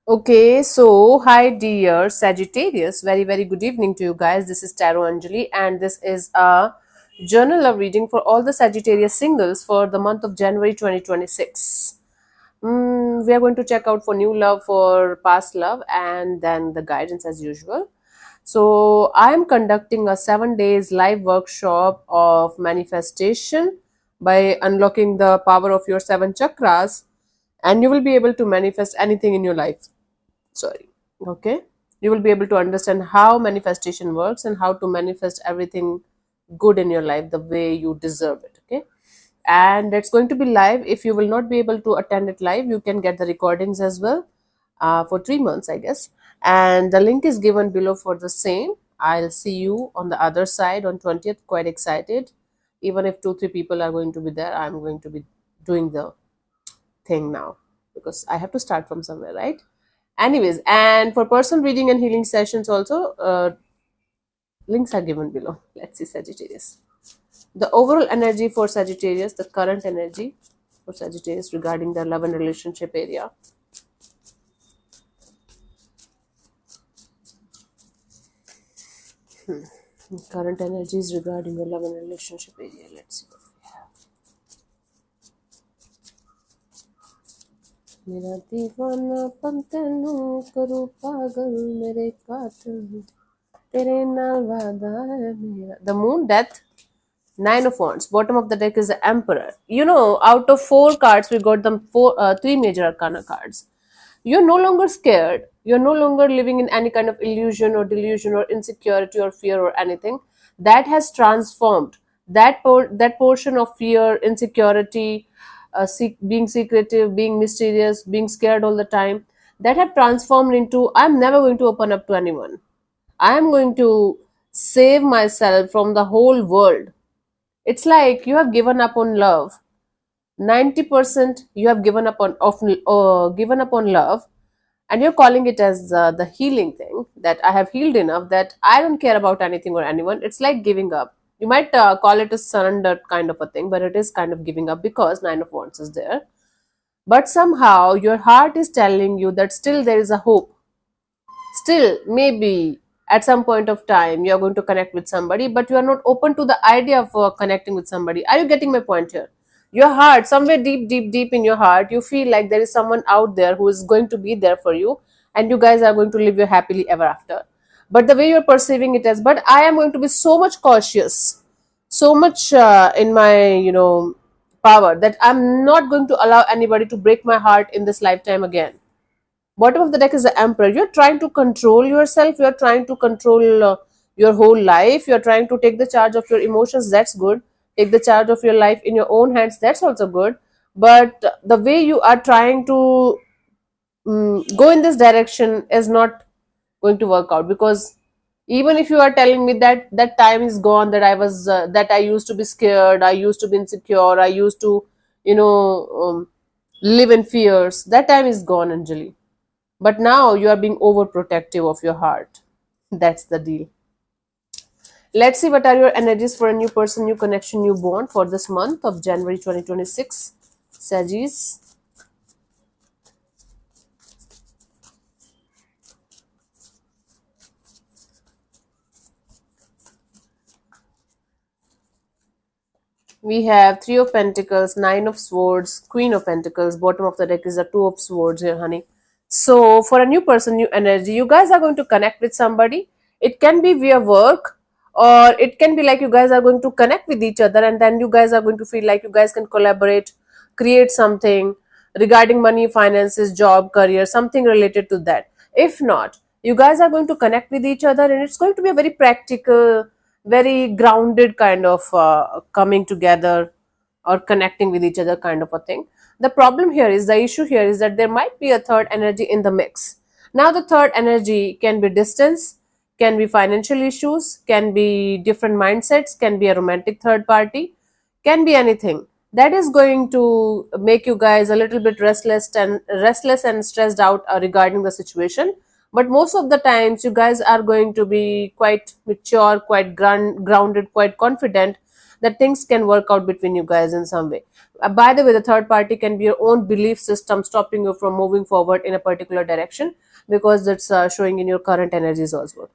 Okay, so hi dear Sagittarius. Very good evening to you guys. This is Tarot Anjali, and this is a journal love reading for all the Sagittarius singles for the month of January 2026. We are going to check out for new love, for past love, and then the guidance as usual. So, I am conducting a 7 days live workshop of manifestation by unlocking the power of your seven chakras, and you will be able to manifest anything in your life. Sorry. Okay, you will be able to understand how manifestation works and how to manifest everything good in your life the way you deserve it. Okay, and it's going to be live. If you will not be able to attend it live, you can get the recordings as well, for 3 months, I guess, and the link is given below for the same. I'll see you on the other side on 20th. Quite excited. Even if 2 3 people are going to be there, I'm going to be doing the thing now, because I have to start from somewhere, right? Anyways, and for personal reading and healing sessions also, links are given below. Let's see Sagittarius. The overall energy for Sagittarius, the current energy for Sagittarius regarding their love and relationship area. Current energies regarding the love and relationship area. Let's see what we have. मेरा दीवानापन तेनू करूं पागल मेरे कातिल तेरे नाल वादा है मेरा. The moon, death, Nine of Wands. Bottom of the deck is the Emperor. You know, out of four cards, we got them three major arcana cards. You're no longer scared. You're no longer living in any kind of illusion or delusion or insecurity or fear or anything. That has transformed. That portion of fear, insecurity, being secretive, being mysterious, being scared all the time, that have transformed into I'm never going to open up to anyone. I am going to save myself from the whole world. It's like you have given up on love. 90% you have given up on love, and you're calling it as the healing thing, that I have healed enough that I don't care about anything or anyone. It's like giving up. You might call it a surrender kind of a thing, but it is kind of giving up because Nine of Wands is there. But somehow your heart is telling you that still there is a hope. Still, maybe at some point of time you're going to connect with somebody, but you are not open to the idea of connecting with somebody. Are you getting my point here? Your heart, somewhere deep in your heart, you feel like there is someone out there who is going to be there for you, and you guys are going to live your happily ever after. But the way you're perceiving it as, but I am going to be so much cautious, so much in my power, that I'm not going to allow anybody to break my heart in this lifetime again. Bottom of the deck is the Emperor. You're trying to control yourself. You're trying to control your whole life. You're trying to take the charge of your emotions. That's good. Take the charge of your life in your own hands. That's also good. But the way you are trying to go in this direction is not going to work out, because even if you are telling me that that time is gone, that I used to be scared, I used to be insecure, I used to live in fears, that time is gone, Anjali. But now you are being overprotective of your heart. That's the deal. Let's see what are your energies for a new person, new connection, new bond for this month of January 2026. Sagittarius. We have Three of Pentacles, Nine of Swords, Queen of Pentacles. Bottom of the deck is the Two of Swords here, honey. So, for a new person, new energy, you guys are going to connect with somebody. It can be via work, or it can be like you guys are going to connect with each other, and then you guys are going to feel like you guys can collaborate, create something regarding money, finances, job, career, something related to that. If not, you guys are going to connect with each other, and it's going to be a very practical, very grounded kind of coming together or connecting with each other kind of a thing. The problem here is, the issue here is that there might be a third energy in the mix. Now, the third energy can be distance, can be financial issues, can be different mindsets, can be a romantic third party, can be anything that is going to make you guys a little bit restless and stressed out regarding the situation. But most of the times you guys are going to be quite mature, quite grounded, quite confident, that things can work out between you guys in some way. By the way, the third party can be your own belief system stopping you from moving forward in a particular direction, because that's showing in your current energies as well.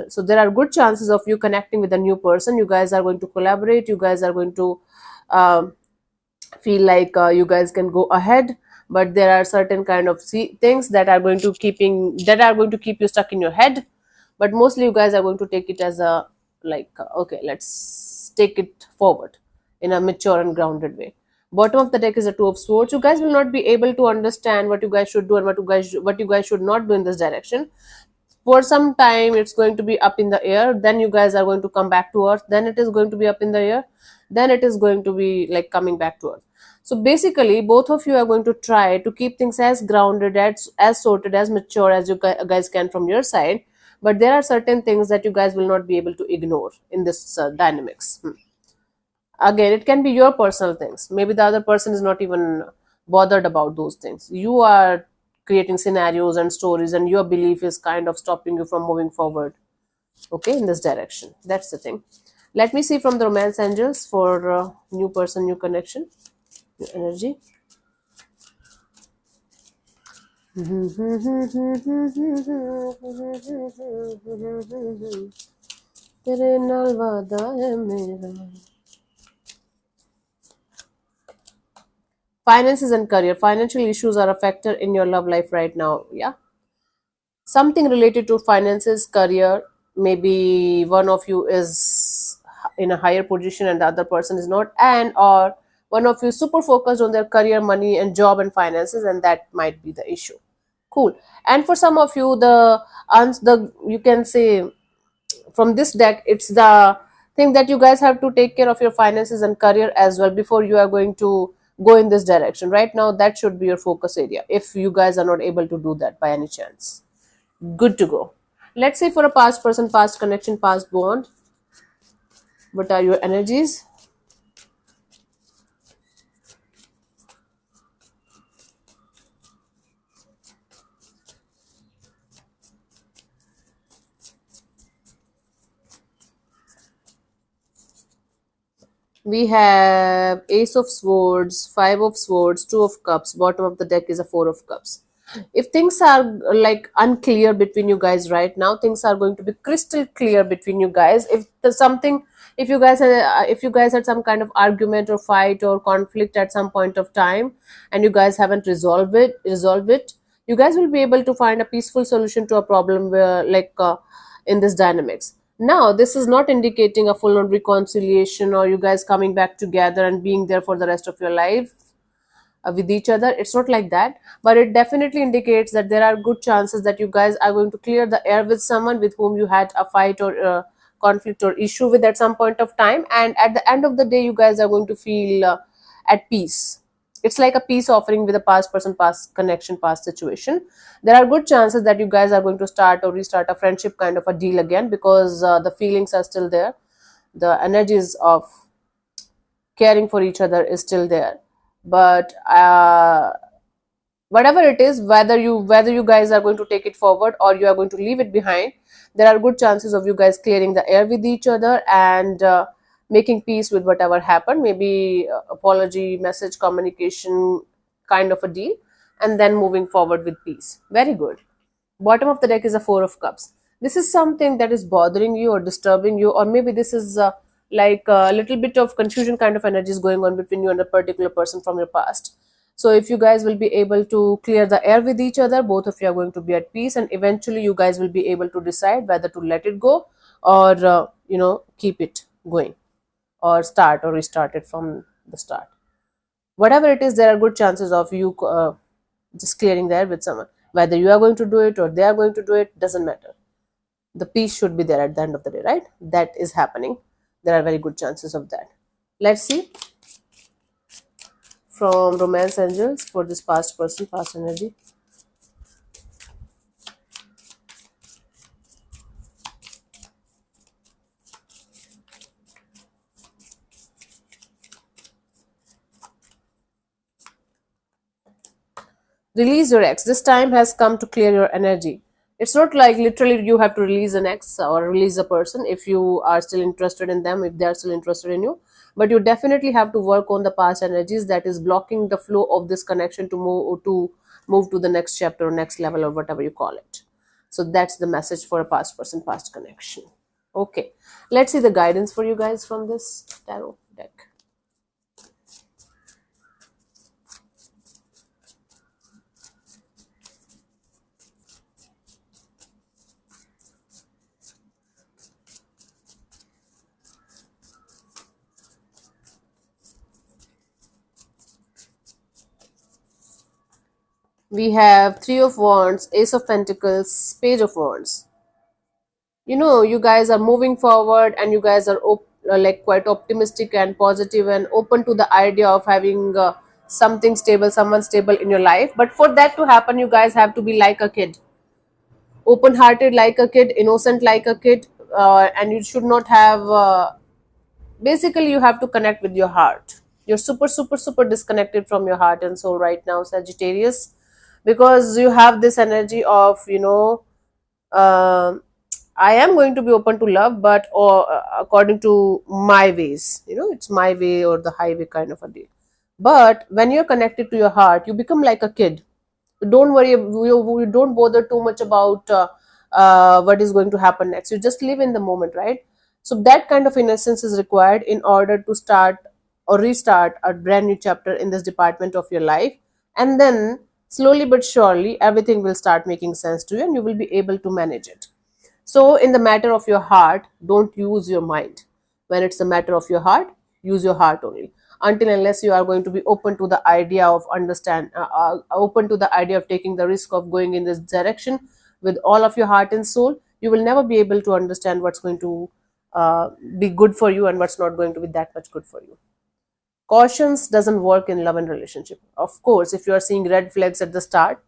So there are good chances of you connecting with a new person. You guys are going to collaborate. You guys are going to um, feel like you guys can go ahead, but there are certain kind of things that are going to keep you stuck in your head. But mostly you guys are going to take it as a, like, okay, let's take it forward in a mature and grounded way. Bottom of the deck is a two of swords. You guys will not be able to understand what you guys should do and what you guys should not do in this direction. For some time it's going to be up in the air, then you guys are going to come back to earth, then it is going to be up in the air, then it is going to be like coming back to earth. So basically both of you are going to try to keep things as grounded, as sorted, as mature as you guys can from your side. But there are certain things that you guys will not be able to ignore in this dynamics. Again, it can be your personal things. Maybe the other person is not even bothered about those things. You are creating scenarios and stories, and your belief is kind of stopping you from moving forward, okay, in this direction. That's the thing. Let me see from the romance angels for new person, new connection, new energy. तेरे नाल वादा है मेरा. Finances and career. Financial issues are a factor in your love life right now. Yeah. Something related to finances, career. Maybe one of you is in a higher position and the other person is not, and or one of you super focused on their career, money, and job and finances, and that might be the issue. Cool. And for some of you, the you can say from this deck, it's the thing that you guys have to take care of your finances and career as well before you are going to go in this direction. Right now, that should be your focus area if you guys are not able to do that by any chance. Good to go. Let's say for a past person, past connection, past bond, what are your energies? We have Ace of Swords, Five of Swords, Two of Cups. Bottom of the deck is a Four of Cups. If things are like unclear between you guys right now, things are going to be crystal clear between you guys. If there's something, if you guys had some kind of argument or fight or conflict at some point of time, and you guys haven't resolved it, you guys will be able to find a peaceful solution to a problem where, like, in this dynamics. Now, this is not indicating a full on reconciliation or you guys coming back together and being there for the rest of your life with each other. It's not like that, but it definitely indicates that there are good chances that you guys are going to clear the air with someone with whom you had a fight or conflict or issue with at some point of time, and at the end of the day you guys are going to feel at peace. It's like a peace offering with a past person, past connection, past situation. There are good chances that you guys are going to start or restart a friendship kind of a deal again, because the feelings are still there, the energies of caring for each other is still there. But whatever it is, whether you guys are going to take it forward or you are going to leave it behind, there are good chances of you guys clearing the air with each other and making peace with whatever happened. Maybe apology, message, communication kind of a deal, and then moving forward with peace. Very good. Bottom of the deck is a Four of Cups. This is something that is bothering you or disturbing you, or maybe this is like a little bit of confusion kind of energies going on between you and a particular person from your past. So if you guys will be able to clear the air with each other, both of you are going to be at peace, and eventually you guys will be able to decide whether to let it go or keep it going, or start or restart it from the start. Whatever it is, there are good chances of you just clearing the air with someone. Whether you are going to do it or they are going to do it, doesn't matter. The peace should be there at the end of the day, right? That is happening. There are very good chances of that. Let's see from romance angels for this past person, past energy. Release your ex. This time has come to clear your energy. It's not like literally you have to release an ex or release a person if you are still interested in them, if they are still interested in you. but you definitely have to work on the past energies that is blocking the flow of this connection to move to the next chapter or next level or whatever you call it. So that's the message for a past person, past connection. Okay, let's see the guidance for you guys from this tarot deck. We have Three of Wands, Ace of Pentacles, Page of Wands. You guys are moving forward, and you guys are like quite optimistic and positive and open to the idea of having something stable, someone stable in your life. But for that to happen, you guys have to be like a kid, open hearted like a kid, innocent like a kid, and you should not have basically you have to connect with your heart. You're super super super disconnected from your heart and soul right now, Sagittarius, because you have this energy of um I am going to be open to love, but or according to my ways. It's my way or the highway kind of a deal. But when you're connected to your heart, you become like a kid. Don't worry, you don't bother too much about what is going to happen next. You just live in the moment, right? So that kind of innocence is required in order to start or restart a brand new chapter in this department of your life. And then slowly but surely everything will start making sense to you, and you will be able to manage it. So, in the matter of your heart, don't use your mind. When it's a matter of your heart, use your heart only. Until unless you are going to be open to the idea of open to the idea of taking the risk of going in this direction with all of your heart and soul, you will never be able to understand what's going to be good for you and what's not going to be that much good for you. Cautions doesn't work in love and relationship. Of course, if you are seeing red flags at the start,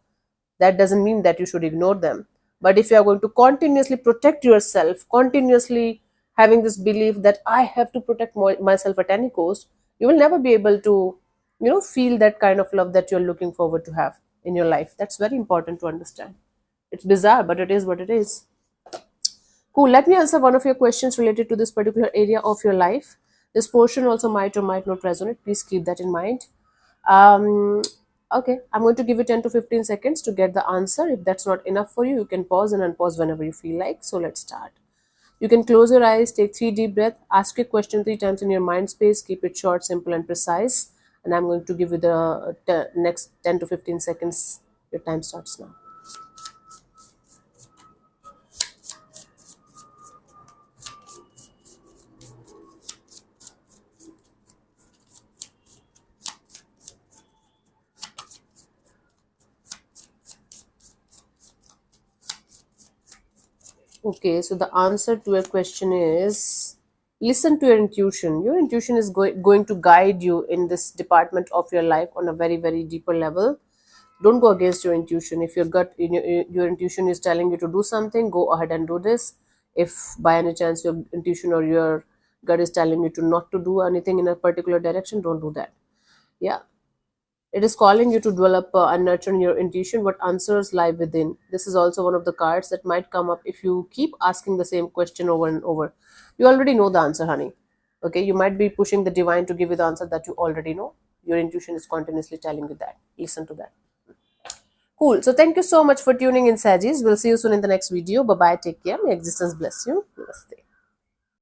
that doesn't mean that you should ignore them. But if you are going to continuously protect yourself, continuously having this belief that I have to protect myself at any cost, you will never be able to feel that kind of love that you're looking forward to have in your life. That's very important to understand. It's bizarre, but it is what it is. Cool. Let me answer one of your questions related to this particular area of your life. This portion also might or might not resonate. Please keep that in mind. Um, okay, I'm going to give you 10 to 15 seconds to get the answer. If that's not enough for you, you can pause and unpause whenever you feel like. So let's start. You can close your eyes, take 3 deep breaths, ask your question 3 times in your mind space, keep it short, simple, and precise. And I'm going to give you the next 10 to 15 seconds. Your time starts now. Okay, so the answer to your question is listen to your intuition. Your intuition is going to guide you in this department of your life on a very, very deeper level. Don't go against your intuition. If your intuition is telling you to do something, go ahead and do this. If by any chance your intuition or your gut is telling you to not to do anything in a particular direction, don't do that. Yeah, it is calling you to develop and nurture your intuition. What answers lie within. This is also one of the cards that might come up if you keep asking the same question over and over. You already know the answer, honey. Okay, you might be pushing the divine to give you the answer that you already know. Your intuition is continuously telling you that. Listen to that. Cool. So thank you so much for tuning in, Sagis. We'll see you soon in the next video. Bye bye. Take care. May existence bless you. Namaste.